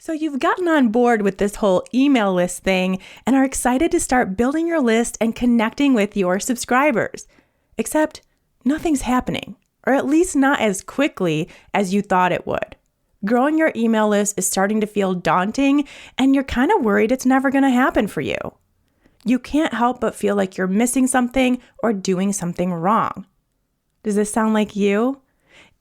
So you've gotten on board with this whole email list thing and are excited to start building your list and connecting with your subscribers. Except nothing's happening, or at least not as quickly as you thought it would. Growing your email list is starting to feel daunting, and you're kind of worried it's never going to happen for you. You can't help but feel like you're missing something or doing something wrong. Does this sound like you?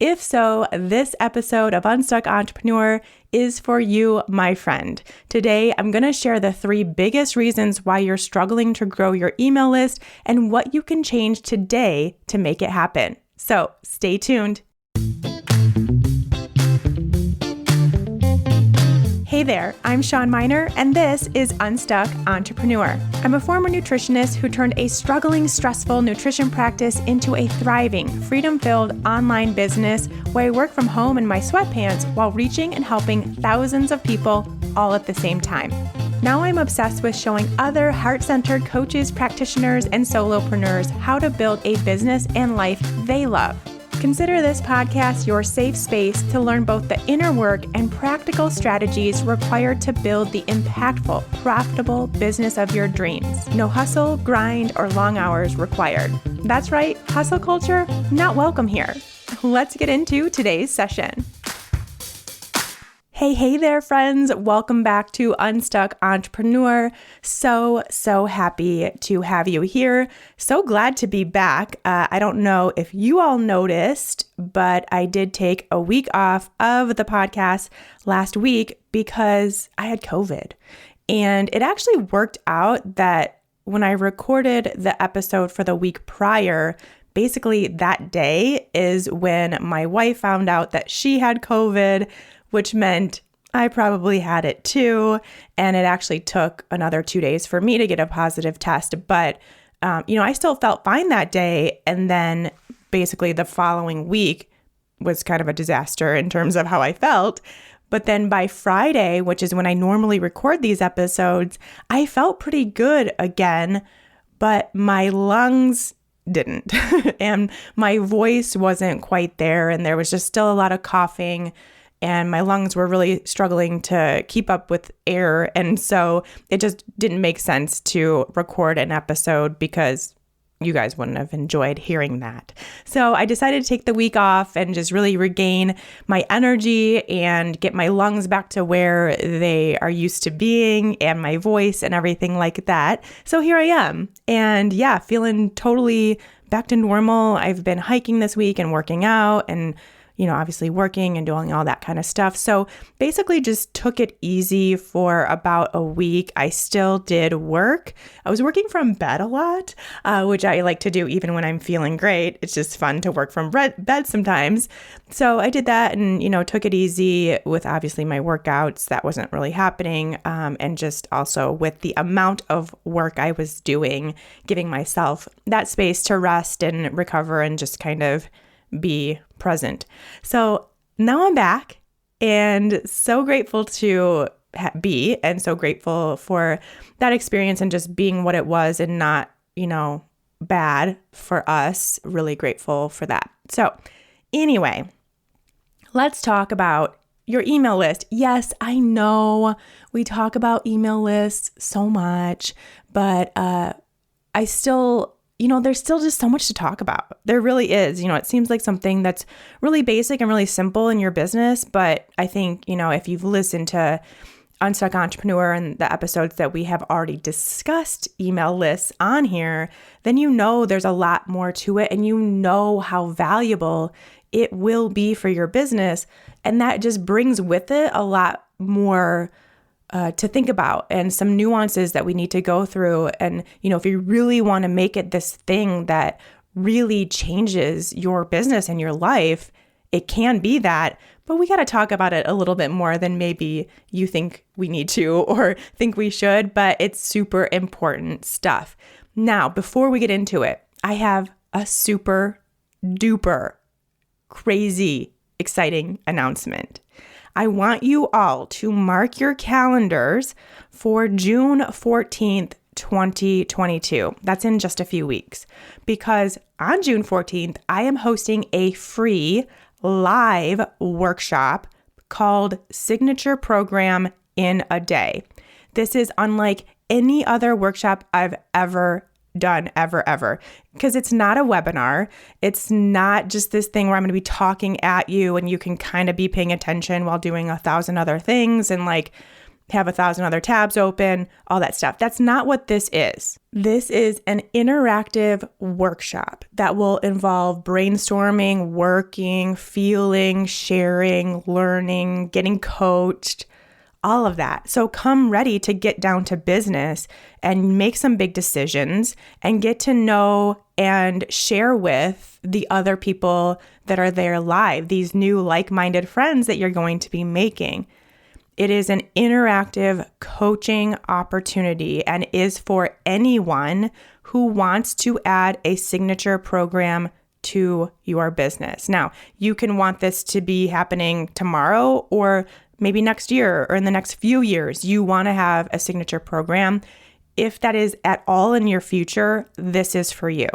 If so, this episode of Unstuck Entrepreneur is for you, my friend. Today, I'm going to share the 3 biggest reasons why you're struggling to grow your email list and what you can change today to make it happen. So stay tuned. Hey there, I'm Shawn Mynar, and this is Unstuck Entrepreneur. I'm a former nutritionist who turned a struggling, stressful nutrition practice into a thriving, freedom-filled online business where I work from home in my sweatpants while reaching and helping thousands of people all at the same time. Now I'm obsessed with showing other heart-centered coaches, practitioners, and solopreneurs how to build a business and life they love. Consider this podcast your safe space to learn both the inner work and practical strategies required to build the impactful, profitable business of your dreams. No hustle, grind, or long hours required. That's right, hustle culture, not welcome here. Let's get into today's session. Hey there, friends. Welcome back to Unstuck Entrepreneur. So happy to have you here. So glad to be back. I don't know if you all noticed, but I did take a week off of the podcast last week because I had COVID. And it actually worked out that when I recorded the episode for the week prior, basically that day is when my wife found out that she had COVID, which meant I probably had it too. And it actually took another 2 days for me to get a positive test. But, I still felt fine that day. And then basically the following week was kind of a disaster in terms of how I felt. But then by Friday, which is when I normally record these episodes, I felt pretty good again, but my lungs didn't. And my voice wasn't quite there. And there was just still a lot of coughing. And my lungs were really struggling to keep up with air. And so it just didn't make sense to record an episode because you guys wouldn't have enjoyed hearing that. So I decided to take the week off and just really regain my energy and get my lungs back to where they are used to being and my voice and everything like that. So here I am. And yeah, feeling totally back to normal. I've been hiking this week and working out and obviously working and doing all that kind of stuff. So basically just took it easy for about a week. I still did work. I was working from bed a lot, which I like to do even when I'm feeling great. It's just fun to work from bed sometimes. So I did that and, took it easy with obviously my workouts. That wasn't really happening. And just also with the amount of work I was doing, giving myself that space to rest and recover and just kind of be present. So now I'm back and so grateful to be and so grateful for that experience and just being what it was and not, bad for us. Really grateful for that. So anyway, let's talk about your email list. Yes, I know we talk about email lists so much, but I still there's still just so much to talk about. There really is. It seems like something that's really basic and really simple in your business. But I think, if you've listened to Unstuck Entrepreneur and the episodes that we have already discussed email lists on here, then there's a lot more to it and how valuable it will be for your business. And that just brings with it a lot more to think about and some nuances that we need to go through. And, if you really want to make it this thing that really changes your business and your life, it can be that, but we got to talk about it a little bit more than maybe you think we need to or think we should, but it's super important stuff. Now, before we get into it, I have a super duper crazy exciting announcement. I want you all to mark your calendars for June 14th, 2022. That's in just a few weeks. Because on June 14th, I am hosting a free live workshop called Signature Program in a Day. This is unlike any other workshop I've ever done, ever, because it's not a webinar. It's not just this thing where I'm going to be talking at you and you can kind of be paying attention while doing 1,000 other things and like have 1,000 other tabs open, all that stuff. That's not what this is. This is an interactive workshop that will involve brainstorming, working, feeling, sharing, learning, getting coached, all of that. So come ready to get down to business and make some big decisions and get to know and share with the other people that are there live, these new like-minded friends that you're going to be making. It is an interactive coaching opportunity and is for anyone who wants to add a signature program to your business. Now, you can want this to be happening tomorrow or maybe next year or in the next few years. You want to have a signature program. If that is at all in your future, this is for you.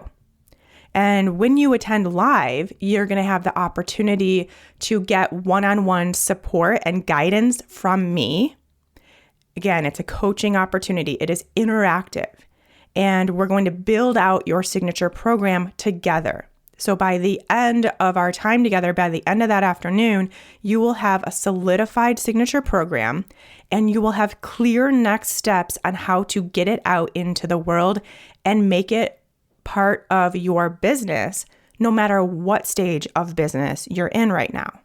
And when you attend live, you're going to have the opportunity to get one-on-one support and guidance from me. Again, it's a coaching opportunity. It is interactive. And we're going to build out your signature program together. So by the end of our time together, by the end of that afternoon, you will have a solidified signature program and you will have clear next steps on how to get it out into the world and make it part of your business, no matter what stage of business you're in right now.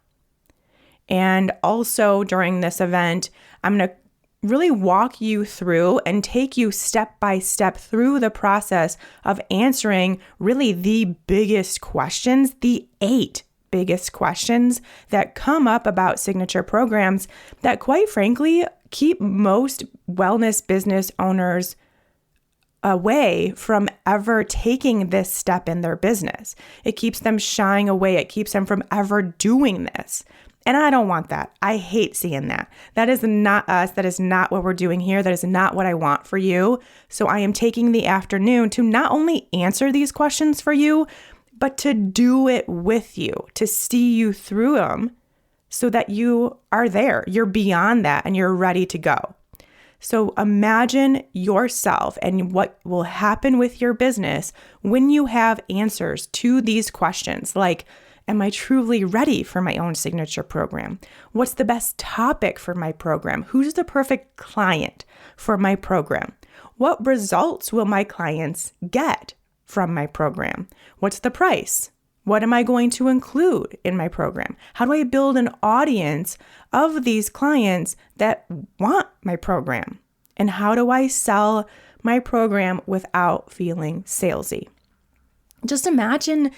And also during this event, I'm going to really walk you through and take you step by step through the process of answering really the biggest questions, the 8 biggest questions that come up about signature programs that, quite frankly, keep most wellness business owners away from ever taking this step in their business. It keeps them shying away. It keeps them from ever doing this. And I don't want that. I hate seeing that. That is not us. That is not what we're doing here. That is not what I want for you. So I am taking the afternoon to not only answer these questions for you, but to do it with you, to see you through them so that you are there. You're beyond that and you're ready to go. So imagine yourself and what will happen with your business when you have answers to these questions like, am I truly ready for my own signature program? What's the best topic for my program? Who's the perfect client for my program? What results will my clients get from my program? What's the price? What am I going to include in my program? How do I build an audience of these clients that want my program? And how do I sell my program without feeling salesy? Just imagine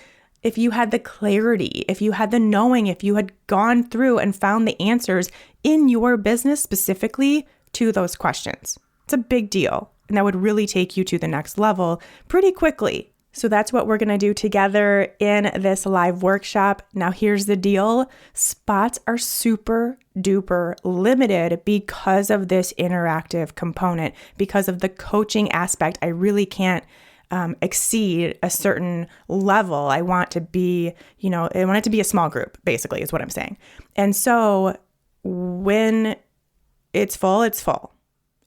if you had the clarity, if you had the knowing, if you had gone through and found the answers in your business specifically to those questions. It's a big deal, and that would really take you to the next level pretty quickly. So that's what we're going to do together in this live workshop. Now, here's the deal. Spots are super duper limited because of this interactive component, because of the coaching aspect. I really can't exceed a certain level. I want to be, I want it to be a small group, basically, is what I'm saying. And so when it's full, it's full.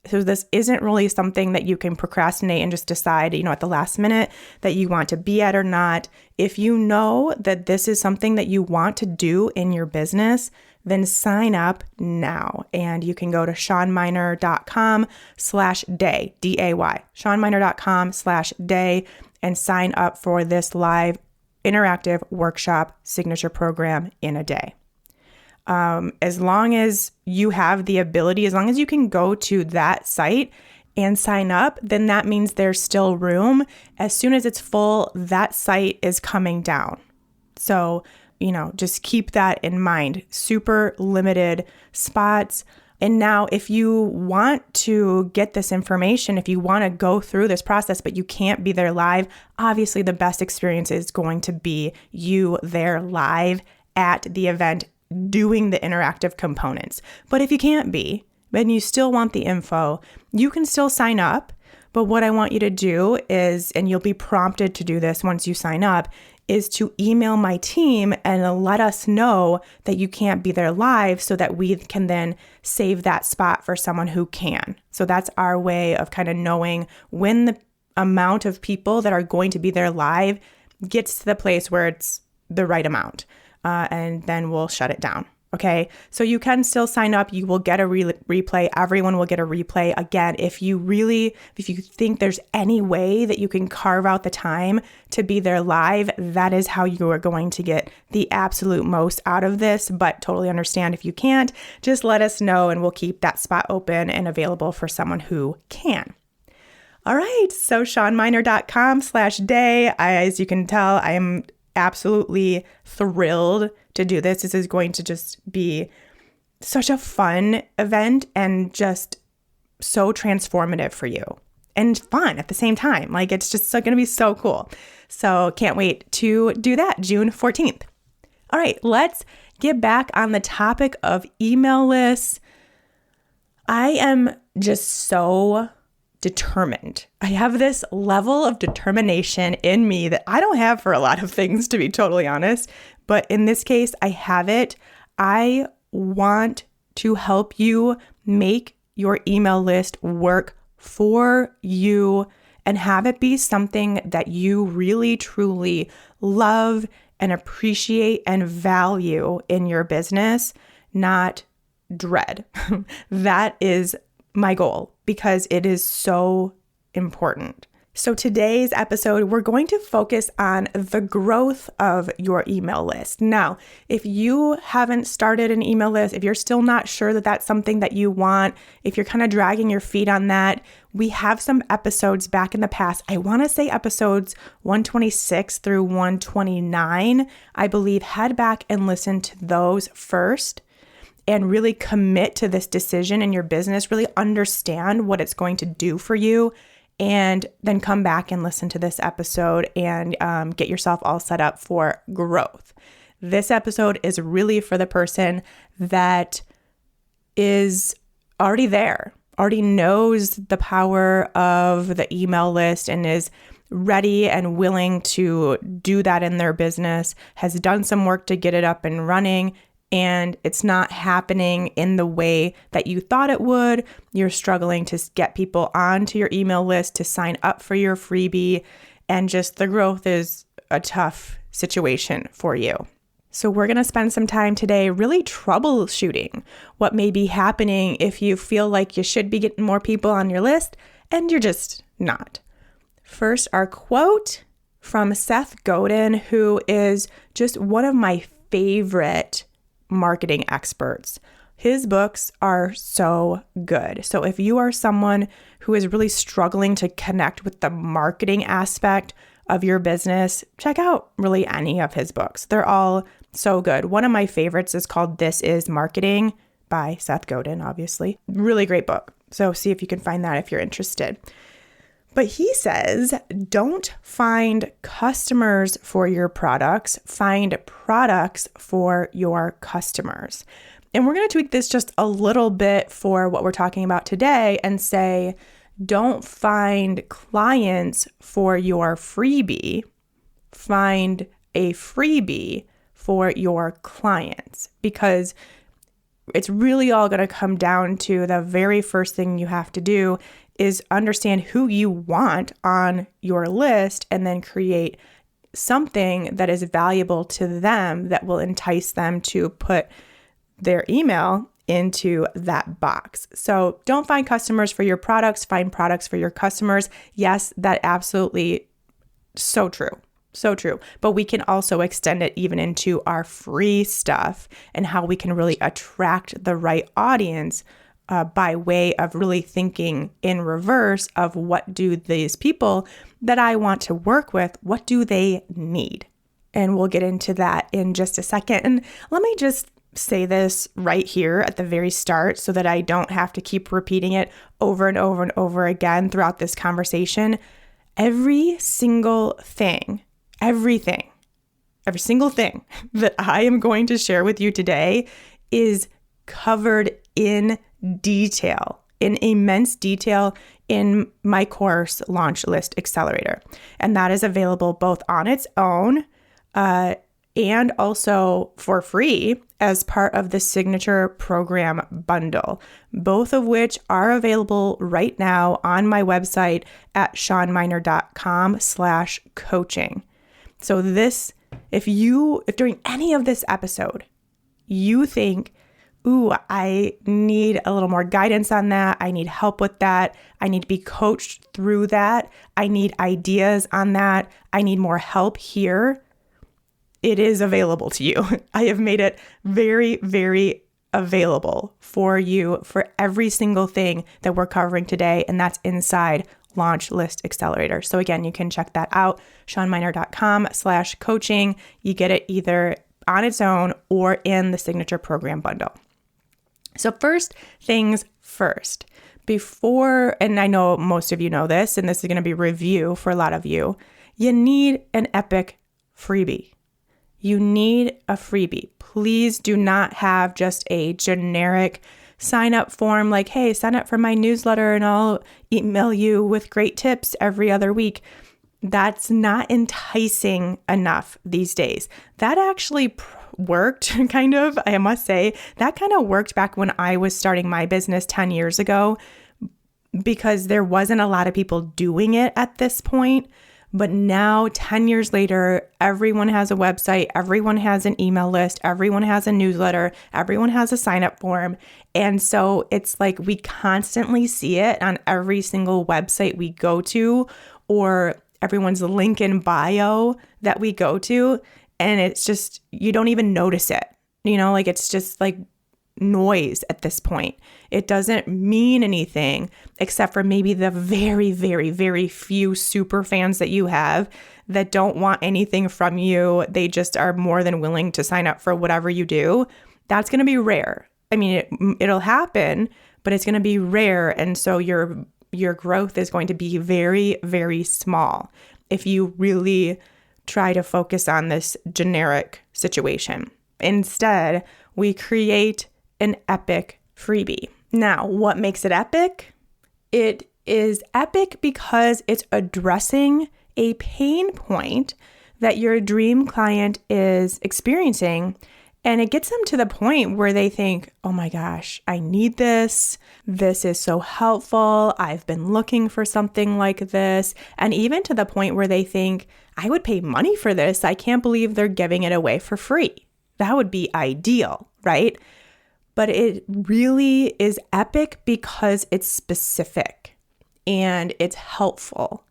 So this isn't really something that you can procrastinate and just decide, at the last minute that you want to be at or not. If you know that this is something that you want to do in your business, then sign up now. And you can go to ShawnMynar.com/day, DAY, ShawnMynar.com/day, and sign up for this live interactive workshop signature program in a day. As long as you have the ability, as long as you can go to that site and sign up, then that means there's still room. As soon as it's full, that site is coming down. So, just keep that in mind. Super limited spots. And now if you want to get this information, if you want to go through this process, but you can't be there live, obviously the best experience is going to be you there live at the event doing the interactive components. But if you can't be, and you still want the info, you can still sign up. But what I want you to do is, and you'll be prompted to do this once you sign up, is to email my team and let us know that you can't be there live so that we can then save that spot for someone who can. So that's our way of kind of knowing when the amount of people that are going to be there live gets to the place where it's the right amount. And then we'll shut it down. Okay, so you can still sign up. You will get a replay. Everyone will get a replay. Again, if you think there's any way that you can carve out the time to be there live, that is how you are going to get the absolute most out of this. But totally understand if you can't, just let us know and we'll keep that spot open and available for someone who can. All right, so ShawnMynar.com/day. As you can tell, I am absolutely thrilled to do this. This is going to just be such a fun event and just so transformative for you and fun at the same time. Like, it's just going to be so cool. So can't wait to do that June 14th. All right, let's get back on the topic of email lists. I am just so determined. I have this level of determination in me that I don't have for a lot of things, to be totally honest. But in this case, I have it. I want to help you make your email list work for you and have it be something that you really, truly love and appreciate and value in your business, not dread. That is my goal because it is so important. So today's episode, we're going to focus on the growth of your email list. Now, if you haven't started an email list, if you're still not sure that that's something that you want, if you're kind of dragging your feet on that, we have some episodes back in the past. I want to say episodes 126 through 129, I believe. Head back and listen to those first and really commit to this decision in your business, really understand what it's going to do for you, and then come back and listen to this episode and get yourself all set up for growth. This episode is really for the person that is already there, already knows the power of the email list and is ready and willing to do that in their business, has done some work to get it up and running, and it's not happening in the way that you thought it would. You're struggling to get people onto your email list to sign up for your freebie, and just the growth is a tough situation for you. So we're going to spend some time today really troubleshooting what may be happening if you feel like you should be getting more people on your list and you're just not. First, our quote from Seth Godin, who is just one of my favorite marketing experts. His books are so good. So if you are someone who is really struggling to connect with the marketing aspect of your business, check out really any of his books. They're all so good. One of my favorites is called This Is Marketing by Seth Godin, obviously. Really great book. So see if you can find that if you're interested. But he says, don't find customers for your products, find products for your customers. And we're going to tweak this just a little bit for what we're talking about today and say, don't find clients for your freebie, find a freebie for your clients, because it's really all going to come down to the very first thing you have to do is understand who you want on your list and then create something that is valuable to them that will entice them to put their email into that box. So don't find customers for your products, find products for your customers. Yes, that absolutely so true. So true. But we can also extend it even into our free stuff and how we can really attract the right audience by way of really thinking in reverse of what do these people that I want to work with, what do they need? And we'll get into that in just a second. And let me just say this right here at the very start so that I don't have to keep repeating it over and over and over again throughout this conversation. Every single thing that I am going to share with you today is covered in detail, in immense detail in my course, Launch List Accelerator. And that is available both on its own and also for free as part of the signature program bundle, both of which are available right now on my website at shawnmynar.com/coaching. So if during any of this episode, you think, ooh, I need a little more guidance on that. I need help with that. I need to be coached through that. I need ideas on that. I need more help here. It is available to you. I have made it very, very available for you for every single thing that we're covering today. And that's inside Launch List Accelerator. So again, you can check that out, shawnmynar.com/coaching. You get it either on its own or in the signature program bundle. So first things first, and I know most of you know this, and this is going to be review for a lot of you, you need an epic freebie. You need a freebie. Please do not have just a generic sign up form like, hey, sign up for my newsletter and I'll email you with great tips every other week. That's not enticing enough these days. That actually worked kind of, I must say, that kind of worked back when I was starting my business 10 years ago because there wasn't a lot of people doing it at this point. But now, 10 years later, everyone has a website, everyone has an email list, everyone has a newsletter, everyone has a sign-up form. And so it's like we constantly see it on every single website we go to or everyone's link in bio that we go to. And it's just, you don't even notice it. It's just like noise at this point. It doesn't mean anything except for maybe the very, very, very few super fans that you have that don't want anything from you. They just are more than willing to sign up for whatever you do. That's going to be rare. I mean, it'll happen, but it's going to be rare. And so your growth is going to be very, very small if you really try to focus on this generic situation. Instead, we create an epic freebie. Now, what makes it epic? It is epic because it's addressing a pain point that your dream client is experiencing, and it gets them to the point where they think, oh my gosh, I need this. This is so helpful. I've been looking for something like this. And even to the point where they think, I would pay money for this. I can't believe they're giving it away for free. That would be ideal, right? But it really is epic because it's specific and it's helpful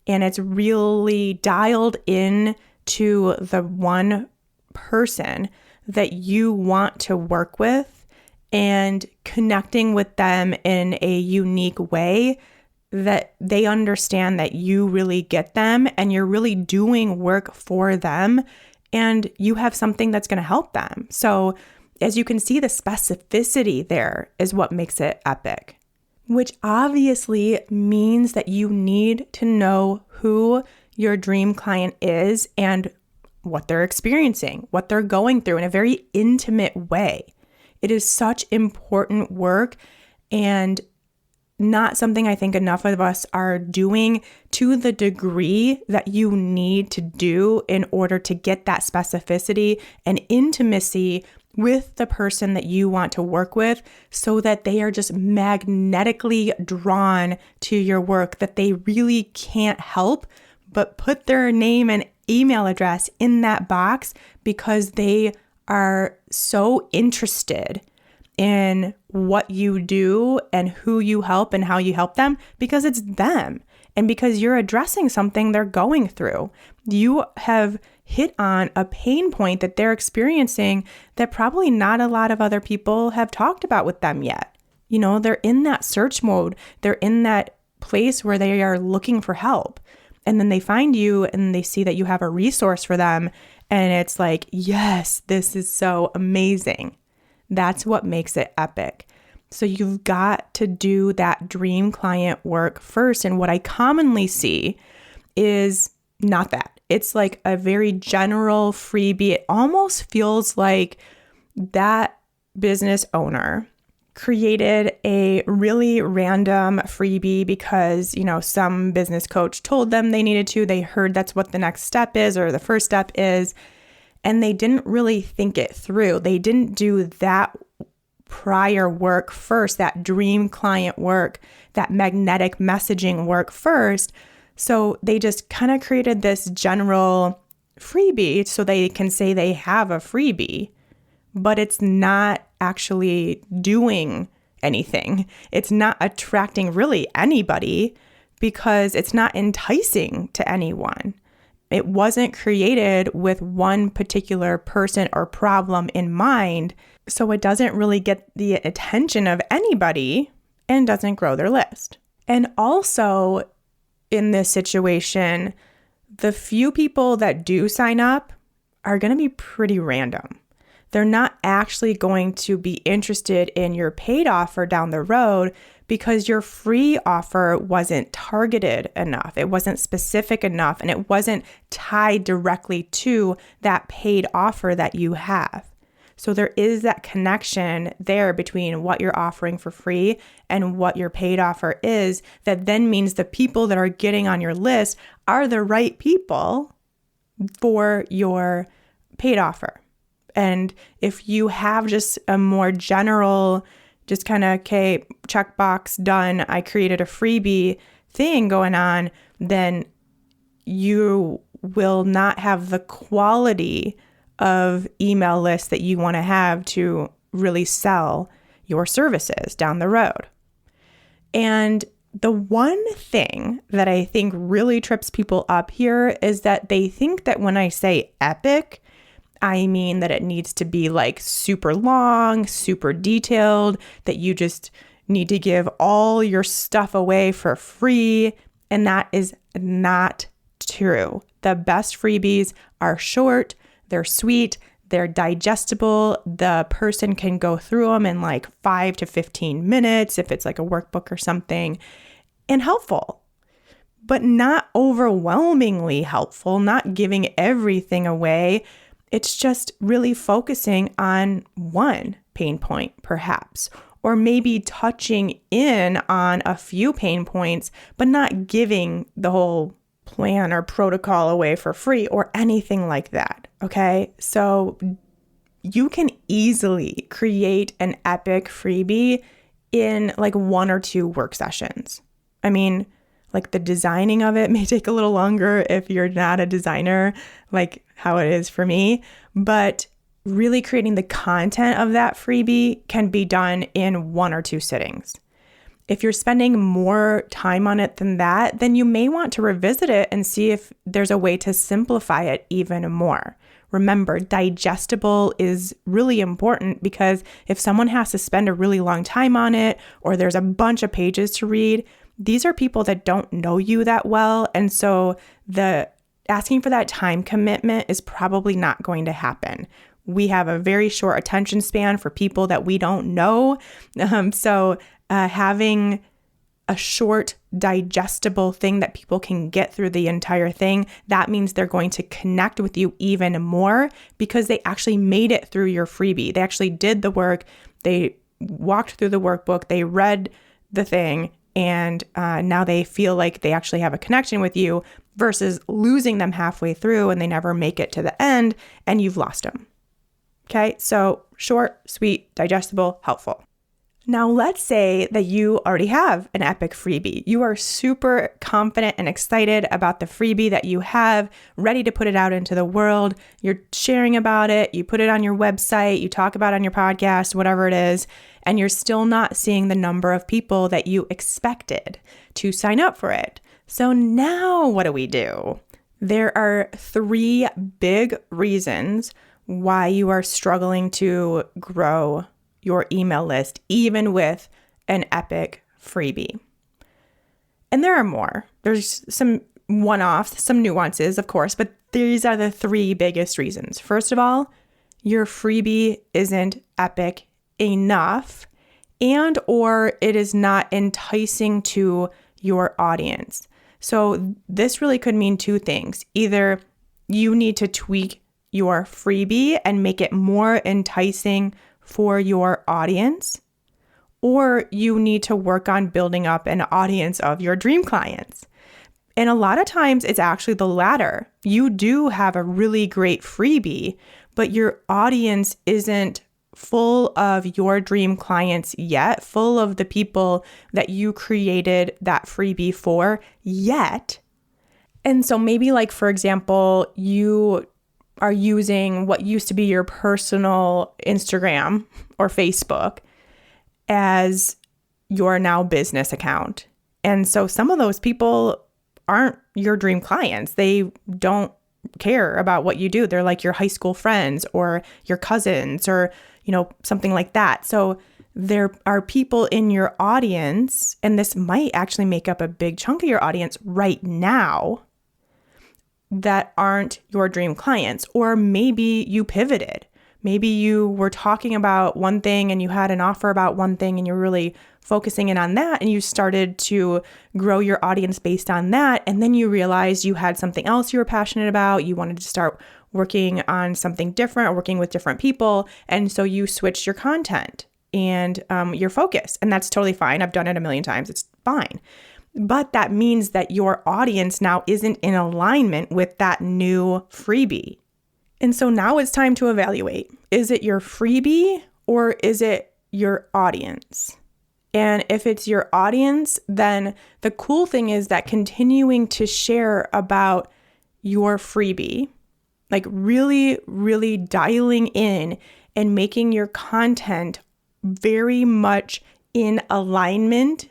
and it's really dialed in to the one person that you want to work with and connecting with them in a unique way that they understand that you really get them and you're really doing work for them and you have something that's going to help them. So as you can see, the specificity there is what makes it epic, which obviously means that you need to know who your dream client is and what they're experiencing, what they're going through in a very intimate way. It is such important work and not something I think enough of us are doing to the degree that you need to do in order to get that specificity and intimacy with the person that you want to work with so that they are just magnetically drawn to your work, that they really can't help but put their name and email address in that box because they are so interested in what you do and who you help and how you help them because it's them and because you're addressing something they're going through. You have hit on a pain point that they're experiencing that probably not a lot of other people have talked about with them yet. They're in that search mode. They're in that place where they are looking for help. And then they find you and they see that you have a resource for them. And it's like, yes, this is so amazing. That's what makes it epic. So you've got to do that dream client work first. And what I commonly see is not that. It's like a very general freebie. It almost feels like that business owner created a really random freebie because, some business coach told them they needed to. They heard that's what the next step is or the first step is, and they didn't really think it through. They didn't do that prior work first, that dream client work, that magnetic messaging work first. So they just kind of created this general freebie so they can say they have a freebie, but it's not actually doing anything. It's not attracting really anybody because it's not enticing to anyone. It wasn't created with one particular person or problem in mind, so it doesn't really get the attention of anybody and doesn't grow their list. And also in this situation, the few people that do sign up are going to be pretty random. They're not actually going to be interested in your paid offer down the road because your free offer wasn't targeted enough. It wasn't specific enough, and it wasn't tied directly to that paid offer that you have. So there is that connection there between what you're offering for free and what your paid offer is. That then means the people that are getting on your list are the right people for your paid offer. And if you have just a more general, just kind of, okay, checkbox done, I created a freebie thing going on, then you will not have the quality of email lists that you want to have to really sell your services down the road. And the one thing that I think really trips people up here is that they think that when I say epic, I mean that it needs to be like super long, super detailed, that you just need to give all your stuff away for free. And that is not true. The best freebies are short, they're sweet, they're digestible. The person can go through them in like 5 to 15 minutes if it's like a workbook or something, and helpful, but not overwhelmingly helpful, not giving everything away. It's just really focusing on one pain point, perhaps, or maybe touching in on a few pain points, but not giving the whole plan or protocol away for free or anything like that. Okay. So you can easily create an epic freebie in like 1 or 2 work sessions. I mean, like the designing of it may take a little longer if you're not a designer, like how it is for me, but really creating the content of that freebie can be done in 1 or 2 sittings. If you're spending more time on it than that, then you may want to revisit it and see if there's a way to simplify it even more. Remember, digestible is really important because if someone has to spend a really long time on it or there's a bunch of pages to read, these are people that don't know you that well. And so the asking for that time commitment is probably not going to happen. We have a very short attention span for people that we don't know. So having a short, digestible thing that people can get through the entire thing, that means they're going to connect with you even more because they actually made it through your freebie. They actually did the work. They walked through the workbook. They read the thing. And now they feel like they actually have a connection with you versus losing them halfway through and they never make it to the end and you've lost them. Okay, so short, sweet, digestible, helpful. Now, let's say that you already have an epic freebie. You are super confident and excited about the freebie that you have, ready to put it out into the world. You're sharing about it. You put it on your website. You talk about it on your podcast, whatever it is, and you're still not seeing the number of people that you expected to sign up for it. So now what do? There are 3 big reasons why you are struggling to grow your email list, even with an epic freebie. And there are more. There's some one-offs, some nuances, of course, but these are the 3 biggest reasons. First of all, your freebie isn't epic enough and or it is not enticing to your audience. So this really could mean 2 things. Either you need to tweak your freebie and make it more enticing for your audience, or you need to work on building up an audience of your dream clients. And a lot of times it's actually the latter. You do have a really great freebie, but your audience isn't full of your dream clients yet, full of the people that you created that freebie for yet. And so maybe like, for example, you are using what used to be your personal Instagram or Facebook as your now business account. And so some of those people aren't your dream clients. They don't care about what you do. They're like your high school friends or your cousins or, something like that. So there are people in your audience, and this might actually make up a big chunk of your audience right now, that aren't your dream clients. Or maybe you pivoted. Maybe you were talking about one thing and you had an offer about one thing and you're really focusing in on that, and you started to grow your audience based on that. And then you realized you had something else you were passionate about. You wanted to start working on something different or working with different people. And so you switched your content and your focus. And that's totally fine. I've done it a million times. It's fine. But that means that your audience now isn't in alignment with that new freebie. And so now it's time to evaluate. Is it your freebie or is it your audience? And if it's your audience, then the cool thing is that continuing to share about your freebie, like really, really dialing in and making your content very much in alignment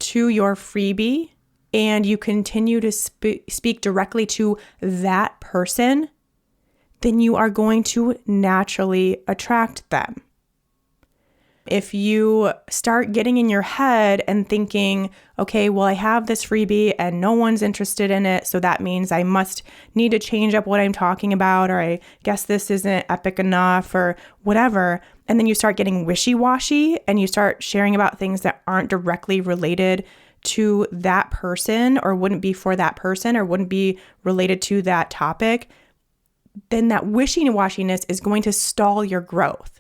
to your freebie, and you continue to speak directly to that person, then you are going to naturally attract them. If you start getting in your head and thinking, okay, well, I have this freebie and no one's interested in it, so that means I must need to change up what I'm talking about, or I guess this isn't epic enough, or whatever. And then you start getting wishy-washy and you start sharing about things that aren't directly related to that person, or wouldn't be for that person, or wouldn't be related to that topic, then that wishy-washiness is going to stall your growth.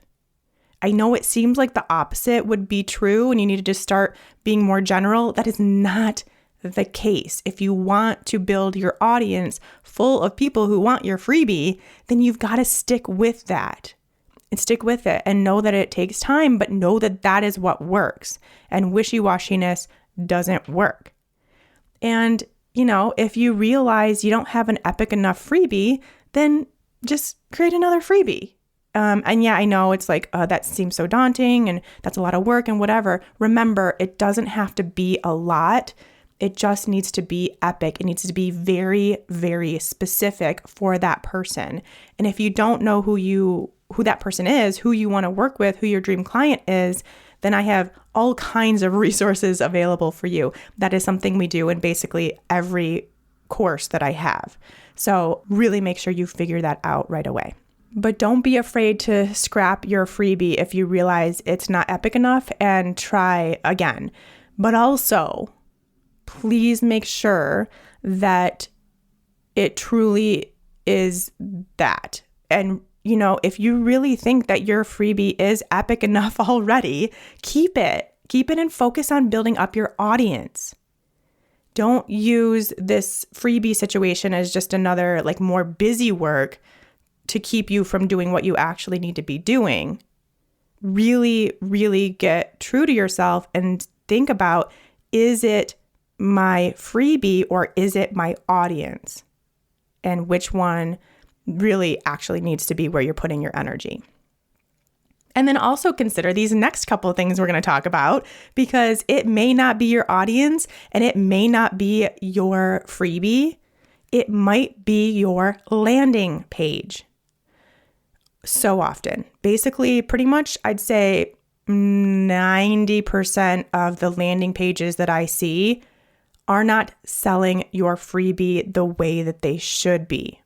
I know it seems like the opposite would be true and you need to just start being more general. That is not the case. If you want to build your audience full of people who want your freebie, then you've got to stick with that and stick with it and know that it takes time, but know that that is what works, and wishy-washiness doesn't work. And, if you realize you don't have an epic enough freebie, then just create another freebie. And yeah, I know it's like, that seems so daunting and that's a lot of work and whatever. Remember, it doesn't have to be a lot. It just needs to be epic. It needs to be very, very specific for that person. And if you don't know who that person is, who you want to work with, who your dream client is, then I have all kinds of resources available for you. That is something we do in basically every course that I have. So really make sure you figure that out right away. But don't be afraid to scrap your freebie if you realize it's not epic enough, and try again. But also, please make sure that it truly is that. And, if you really think that your freebie is epic enough already, keep it. Keep it and focus on building up your audience. Don't use this freebie situation as just another more busy work to keep you from doing what you actually need to be doing. Really, really get true to yourself and think about, is it my freebie or is it my audience? And which one really actually needs to be where you're putting your energy. And then also consider these next couple of things we're going to talk about, because it may not be your audience and it may not be your freebie. It might be your landing page. So often, basically, pretty much, I'd say 90% of the landing pages that I see are not selling your freebie the way that they should be.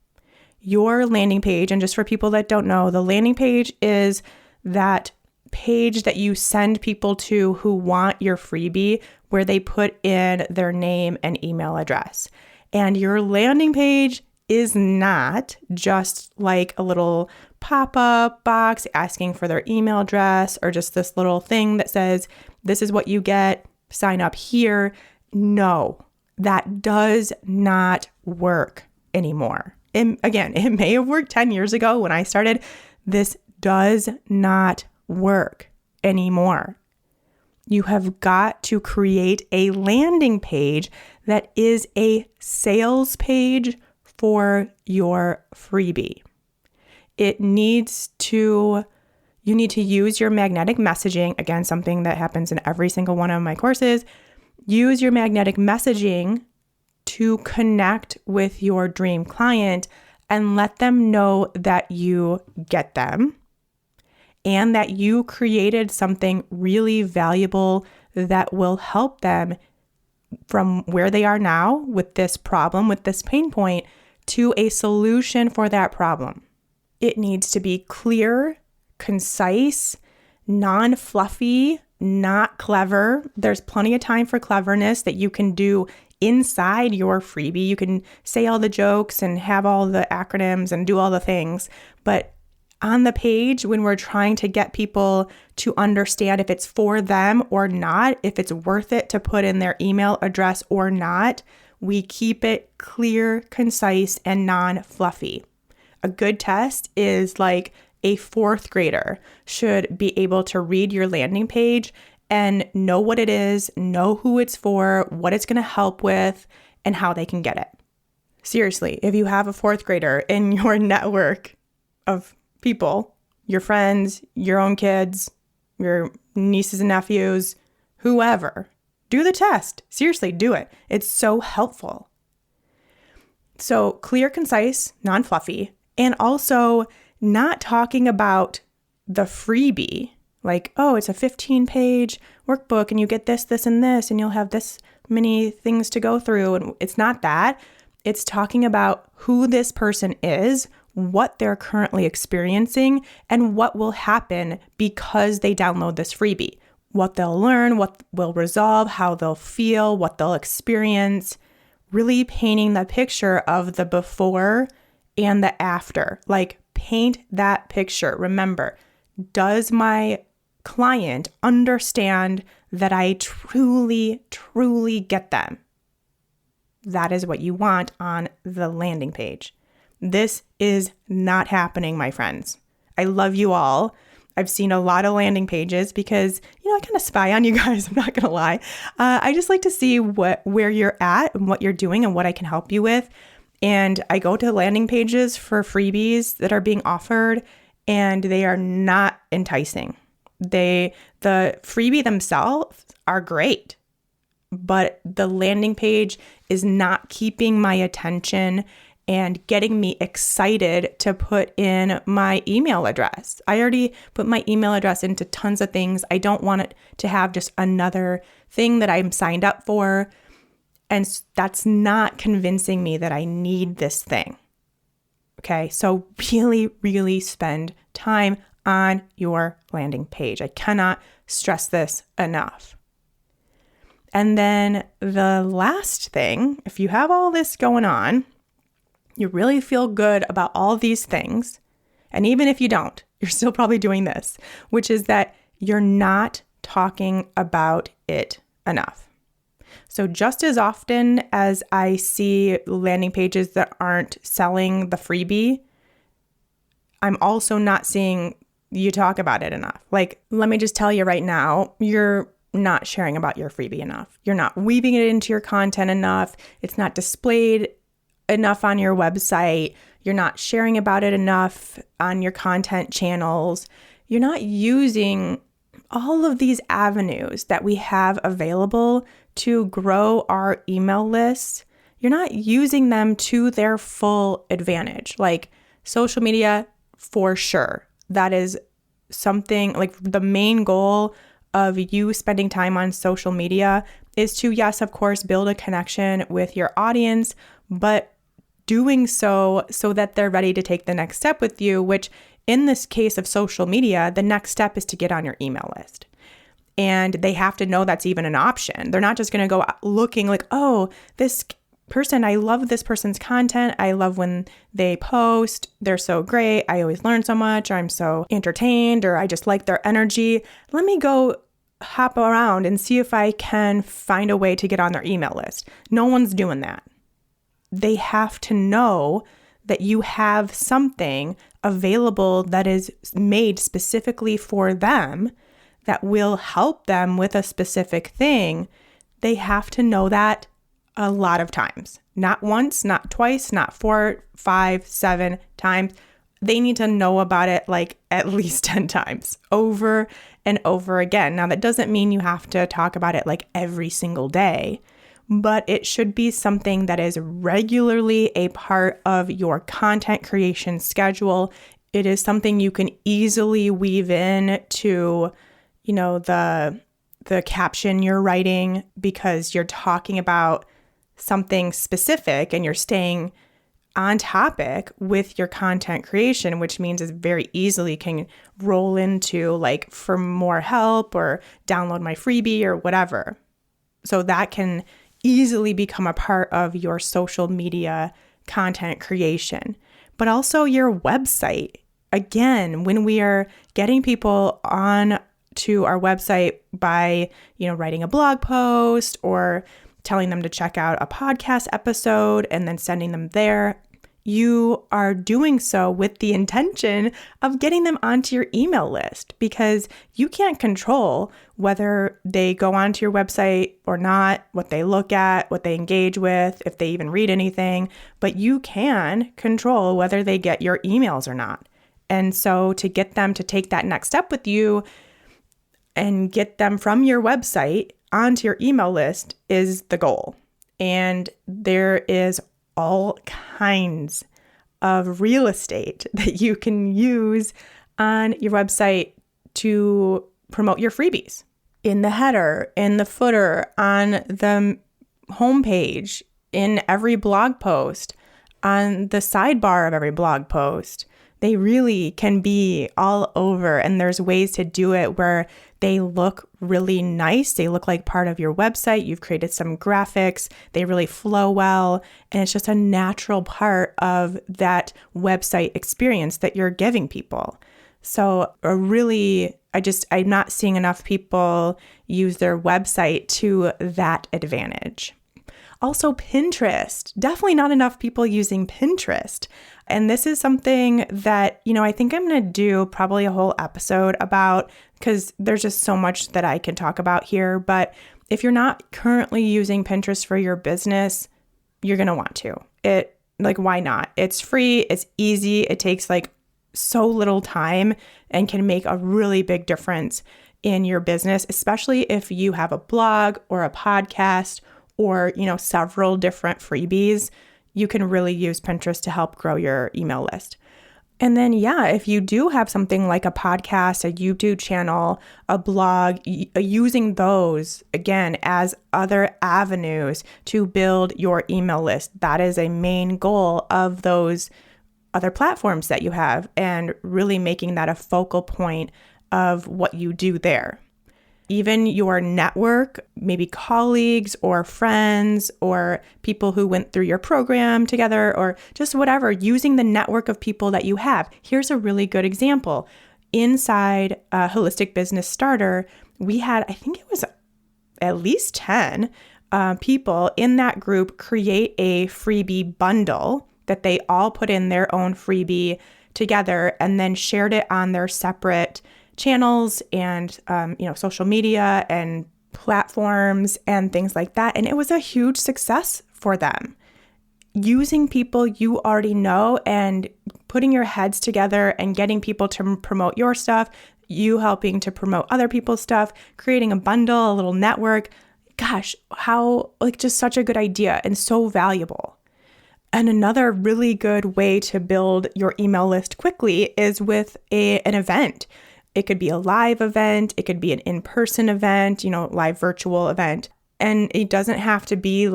Your landing page, and just for people that don't know, the landing page is that page that you send people to who want your freebie, where they put in their name and email address. And your landing page is not just like a little pop-up box asking for their email address or just this little thing that says, this is what you get, sign up here. No, that does not work anymore. And again, it may have worked 10 years ago when I started. This does not work anymore. You have got to create a landing page that is a sales page for your freebie. You need to use your magnetic messaging. Again, something that happens in every single one of my courses. Use your magnetic messaging to connect with your dream client and let them know that you get them and that you created something really valuable that will help them from where they are now with this problem, with this pain point, to a solution for that problem. It needs to be clear, concise, non-fluffy, not clever. There's plenty of time for cleverness that you can do inside your freebie. You can say all the jokes and have all the acronyms and do all the things. But on the page, when we're trying to get people to understand if it's for them or not, if it's worth it to put in their email address or not, we keep it clear, concise, and non-fluffy. A good test is like a fourth grader should be able to read your landing page and know what it is, know who it's for, what it's going to help with, and how they can get it. Seriously, if you have a fourth grader in your network of people, your friends, your own kids, your nieces and nephews, whoever, do the test. Seriously, do it. It's so helpful. So clear, concise, non-fluffy, and also not talking about the freebie, like, oh, it's a 15-page workbook and you get this, this, and this, and you'll have this many things to go through. And it's not that. It's talking about who this person is, what they're currently experiencing, and what will happen because they download this freebie. What they'll learn, what will resolve, how they'll feel, what they'll experience. Really painting the picture of the before and the after. Like, paint that picture. Remember, does my client understand that I truly, truly get them? That is what you want on the landing page. This is not happening, my friends. I love you all. I've seen a lot of landing pages because, I kind of spy on you guys. I'm not going to lie. I just like to see where you're at and what you're doing and what I can help you with. And I go to landing pages for freebies that are being offered, and they are not enticing. The freebie themselves are great, but the landing page is not keeping my attention and getting me excited to put in my email address. I already put my email address into tons of things. I don't want it to have just another thing that I'm signed up for. And that's not convincing me that I need this thing. Okay, so really, really spend time on your landing page. I cannot stress this enough. And then the last thing, if you have all this going on, you really feel good about all these things, and even if you don't, you're still probably doing this, which is that you're not talking about it enough. So just as often as I see landing pages that aren't selling the freebie, I'm also not seeing you talk about it enough. Like, let me just tell you right now, you're not sharing about your freebie enough. You're not weaving it into your content enough. It's not displayed enough on your website. You're not sharing about it enough on your content channels. You're not using all of these avenues that we have available to grow our email lists. You're not using them to their full advantage. Like, social media, for sure. That is something, like, the main goal of you spending time on social media is to, yes, of course, build a connection with your audience, but doing so that they're ready to take the next step with you, which in this case of social media, the next step is to get on your email list. And they have to know that's even an option. They're not just going to go looking like, oh, this person, I love this person's content. I love when they post. They're so great. I always learn so much. Or I'm so entertained, or I just like their energy. Let me go hop around and see if I can find a way to get on their email list. No one's doing that. They have to know that you have something available that is made specifically for them that will help them with a specific thing. They have to know that a lot of times. Not once, not twice, not 4, 5, 7 times. They need to know about it like at least 10 times over and over again. Now, that doesn't mean you have to talk about it like every single day, but it should be something that is regularly a part of your content creation schedule. It is something you can easily weave in to, the caption you're writing, because you're talking about something specific and you're staying on topic with your content creation, which means it very easily can roll into like for more help or download my freebie or whatever. So that can easily become a part of your social media content creation, but also your website. Again, when we are getting people on to our website by, writing a blog post or telling them to check out a podcast episode and then sending them there, you are doing so with the intention of getting them onto your email list, because you can't control whether they go onto your website or not, what they look at, what they engage with, if they even read anything, but you can control whether they get your emails or not. And so to get them to take that next step with you and get them from your website onto your email list is the goal. And there is all kinds of real estate that you can use on your website to promote your freebies. In the header, in the footer, on the homepage, in every blog post, on the sidebar of every blog post. They really can be all over, and there's ways to do it where they look really nice. They look like part of your website. You've created some graphics. They really flow well, and it's just a natural part of that website experience that you're giving people. So I'm not seeing enough people use their website to that advantage. Also, Pinterest. Definitely not enough people using Pinterest. And this is something that, I think I'm going to do probably a whole episode about, because there's just so much that I can talk about here. But if you're not currently using Pinterest for your business, you're going to want to. Why not? It's free. It's easy. It takes so little time and can make a really big difference in your business, especially if you have a blog or a podcast or, several different freebies. You can really use Pinterest to help grow your email list. And then, if you do have something like a podcast, a YouTube channel, a blog, using those, again, as other avenues to build your email list. That is a main goal of those other platforms that you have, and really making that a focal point of what you do there. Even your network, maybe colleagues or friends or people who went through your program together, or just whatever, using the network of people that you have. Here's a really good example. Inside Holistic Business Starter, we had, I think it was at least 10 people in that group create a freebie bundle that they all put in their own freebie together and then shared it on their separate channels and, social media and platforms and things like that. And it was a huge success for them. Using people you already know and putting your heads together and getting people to promote your stuff, you helping to promote other people's stuff, creating a bundle, a little network. Gosh, how, just such a good idea and so valuable. And another really good way to build your email list quickly is with an event. It could be a live event. It could be an in-person event, live virtual event. And it doesn't have to be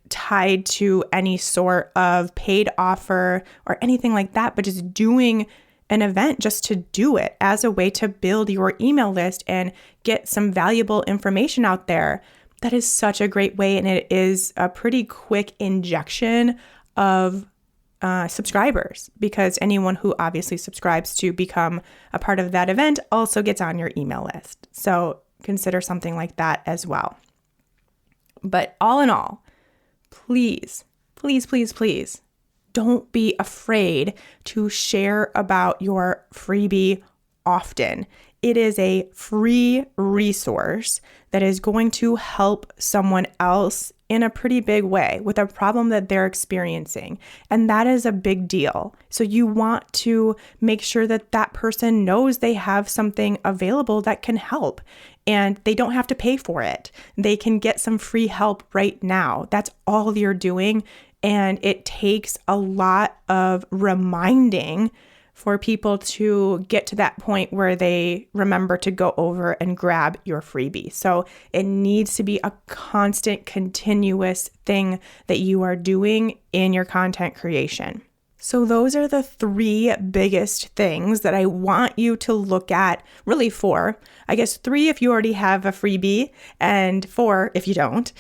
tied to any sort of paid offer or anything like that, but just doing an event just to do it as a way to build your email list and get some valuable information out there. that is such a great way. And it is a pretty quick injection of subscribers, because anyone who obviously subscribes to become a part of that event also gets on your email list. So consider something like that as well. But all in all, please, please, please, please don't be afraid to share about your freebie often. It is a free resource that is going to help someone else in a pretty big way with a problem that they're experiencing. And that is a big deal. So you want to make sure that that person knows they have something available that can help, and they don't have to pay for it. They can get some free help right now. That's all you're doing. And it takes a lot of reminding for people to get to that point where they remember to go over and grab your freebie. So it needs to be a constant, continuous thing that you are doing in your content creation. So those are the 3 biggest things that I want you to look at, really 4. I guess 3 if you already have a freebie, and 4 if you don't.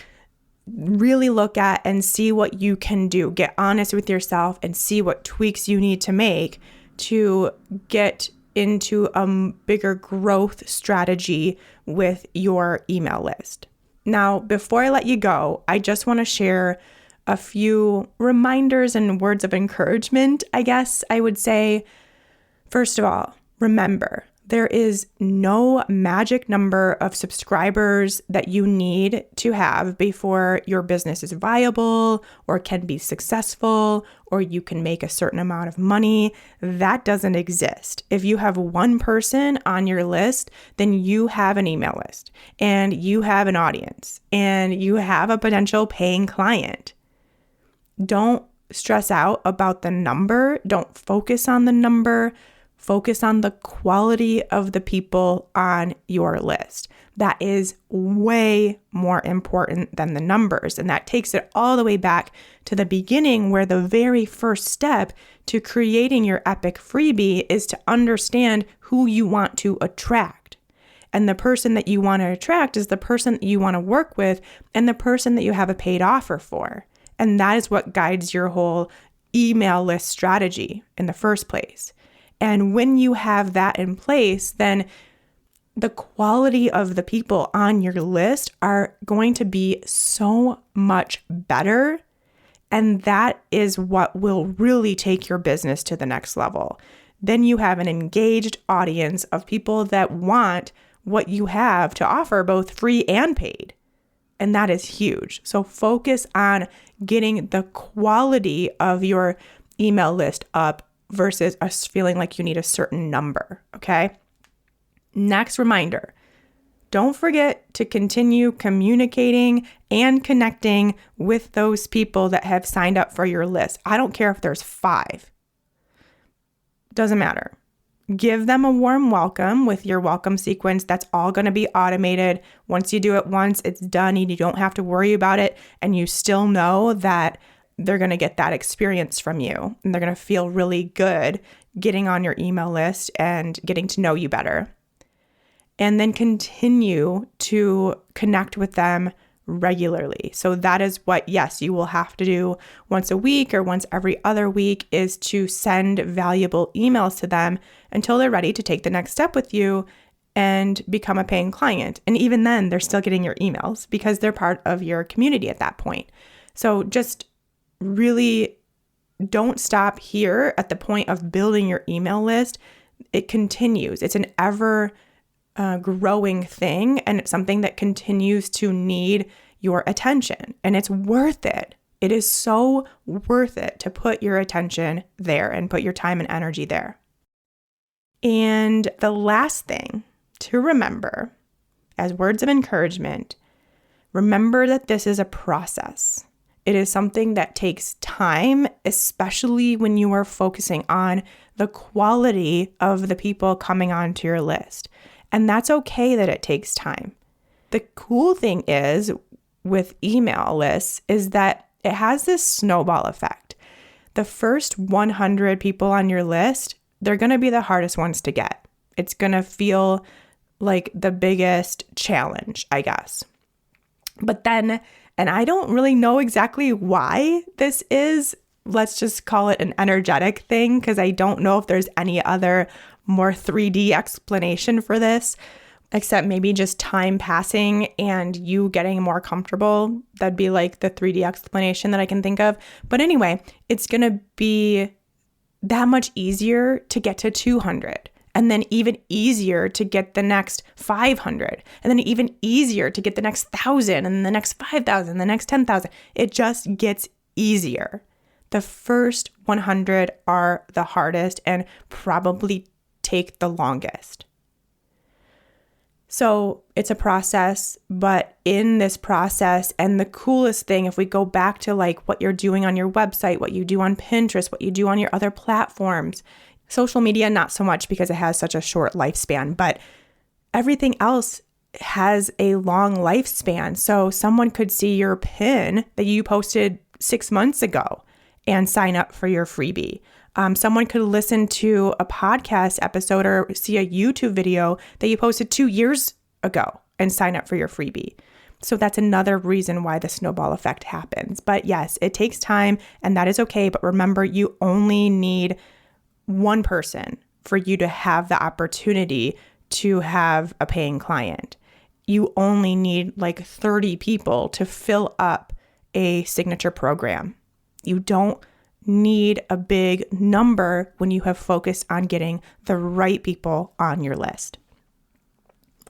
Really look at and see what you can do. Get honest with yourself and see what tweaks you need to make to get into a bigger growth strategy with your email list. Now, before I let you go, I just want to share a few reminders and words of encouragement, I guess I would say. First of all, remember, there is no magic number of subscribers that you need to have before your business is viable or can be successful or you can make a certain amount of money. That doesn't exist. If you have one person on your list, then you have an email list and you have an audience and you have a potential paying client. Don't stress out about the number. Don't focus on the number. Focus on the quality of the people on your list. That is way more important than the numbers. And that takes it all the way back to the beginning, where the very first step to creating your epic freebie is to understand who you want to attract. And the person that you want to attract is the person that you want to work with and the person that you have a paid offer for. And that is what guides your whole email list strategy in the first place. And when you have that in place, then the quality of the people on your list are going to be so much better. And that is what will really take your business to the next level. Then you have an engaged audience of people that want what you have to offer, both free and paid. And that is huge. So focus on getting the quality of your email list up versus us feeling like you need a certain number, okay? Next reminder, don't forget to continue communicating and connecting with those people that have signed up for your list. I don't care if there's 5. Doesn't matter. Give them a warm welcome with your welcome sequence. That's all going to be automated. Once you do it once, it's done. You don't have to worry about it. And you still know that they're going to get that experience from you. And they're going to feel really good getting on your email list and getting to know you better. And then continue to connect with them regularly. So that is what, yes, you will have to do once a week or once every other week, is to send valuable emails to them until they're ready to take the next step with you and become a paying client. And even then, they're still getting your emails because they're part of your community at that point. So just really don't stop here at the point of building your email list. It continues. It's an ever growing thing, and it's something that continues to need your attention, and it's worth it. It is so worth it to put your attention there and put your time and energy there. And the last thing to remember, as words of encouragement, remember that this is a process. It is something that takes time, especially when you are focusing on the quality of the people coming onto your list. And that's okay that it takes time. The cool thing is with email lists is that it has this snowball effect. The first 100 people on your list, they're going to be the hardest ones to get. It's going to feel like the biggest challenge, I guess. But then, and I don't really know exactly why this is, let's just call it an energetic thing, because I don't know if there's any other more 3D explanation for this, except maybe just time passing and you getting more comfortable. That'd be like the 3D explanation that I can think of. But anyway, it's going to be that much easier to get to 200, and then even easier to get the next 500, and then even easier to get the next 1,000, and the next 5,000, the next 10,000. It just gets easier. The first 100 are the hardest and probably take the longest. So it's a process, but in this process, and the coolest thing, if we go back to like what you're doing on your website, what you do on Pinterest, what you do on your other platforms, social media, not so much because it has such a short lifespan, but everything else has a long lifespan. So someone could see your pin that you posted 6 months ago and sign up for your freebie. Someone could listen to a podcast episode or see a YouTube video that you posted 2 years ago and sign up for your freebie. So that's another reason why the snowball effect happens. But yes, it takes time and that is okay. But remember, you only need one person for you to have the opportunity to have a paying client. You only need like 30 people to fill up a signature program. You don't need a big number when you have focused on getting the right people on your list.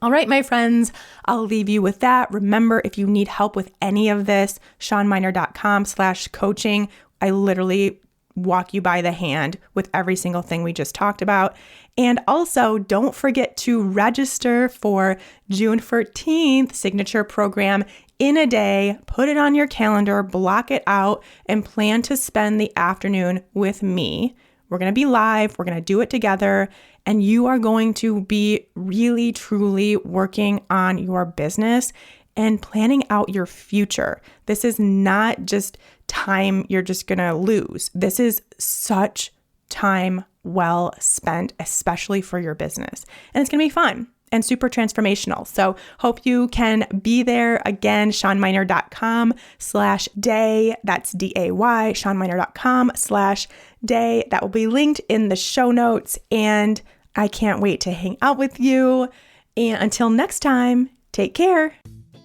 All right, my friends, I'll leave you with that. Remember, if you need help with any of this, ShawnMynar.com/coaching. I literally walk you by the hand with every single thing we just talked about. And also, don't forget to register for June 14th signature program in a day. Put it on your calendar, block it out, and plan to spend the afternoon with me. We're going to be live. We're going to do it together. And you are going to be really, truly working on your business and planning out your future. This is not just time you're just going to lose. This is such time well spent, especially for your business. And it's going to be fun and super transformational. So hope you can be there. Again, ShawnMynar.com/day. That's DAY, ShawnMynar.com/day. That will be linked in the show notes. And I can't wait to hang out with you. And until next time, take care.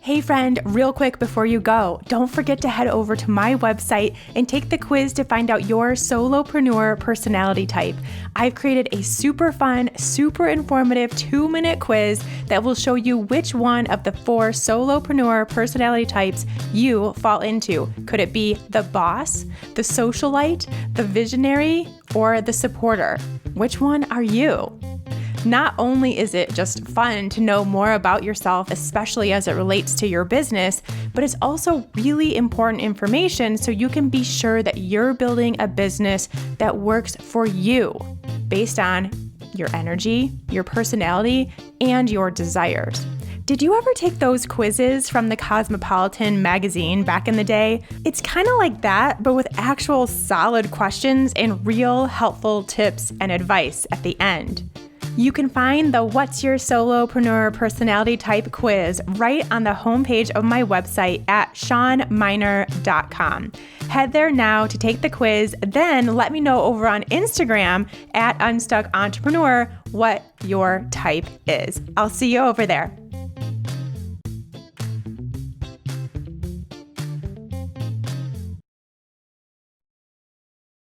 Hey friend, real quick before you go, don't forget to head over to my website and take the quiz to find out your solopreneur personality type. I've created a super fun, super informative 2-minute quiz that will show you which one of the 4 solopreneur personality types you fall into. Could it be the boss, the socialite, the visionary, or the supporter? Which one are you? Not only is it just fun to know more about yourself, especially as it relates to your business, but it's also really important information so you can be sure that you're building a business that works for you based on your energy, your personality, and your desires. Did you ever take those quizzes from the Cosmopolitan magazine back in the day? It's kind of like that, but with actual solid questions and real helpful tips and advice at the end. You can find the What's Your Solopreneur Personality Type quiz right on the homepage of my website at ShawnMynar.com. Head there now to take the quiz, then let me know over on Instagram at UnstuckEntrepreneur what your type is. I'll see you over there.